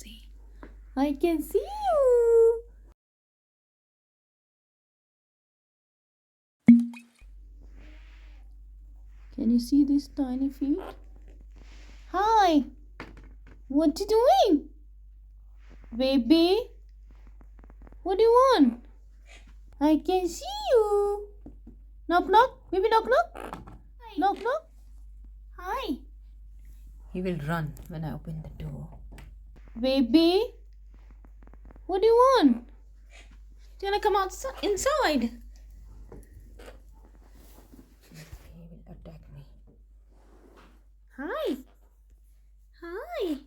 see. I can see you. Can you see these tiny feet? Hi. What you doing? Baby? What do you want? I can see you. Knock knock. Baby knock knock. Hi. Knock knock. Hi. He will run when I open the door. Baby? What do you want? Do you want to come outside, inside? He will attack me. Hi. Hi.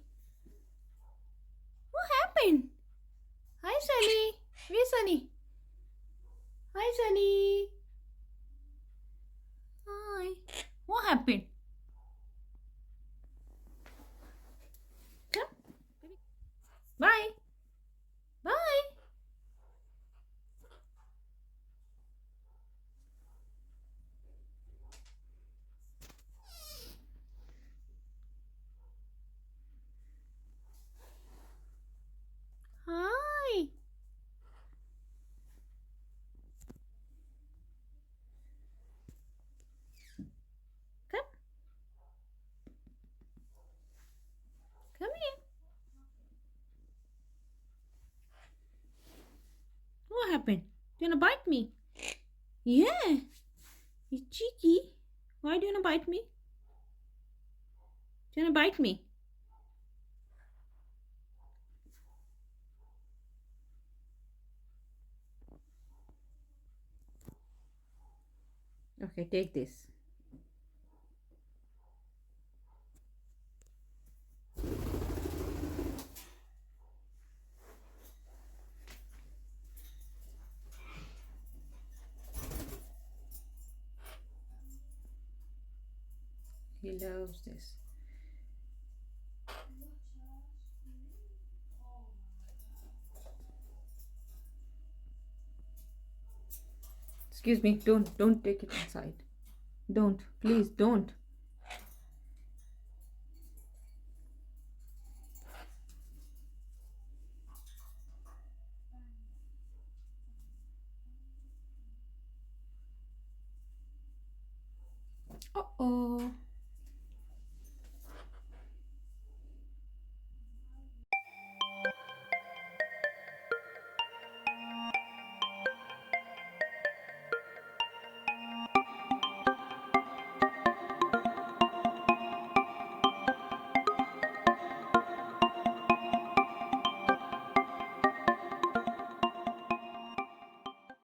What happened? Hi, Sunny. Where's Sunny? Hi, Sunny. Hi. What happened? Come. Bye. Bye. Hi. Come. Come here. What happened? Do you want to bite me? Yeah. You cheeky. Why do you want to bite me? Do you want to bite me? Okay, take this. He loves this. Excuse me, don't take it inside. Don't, please don't. Uh-oh.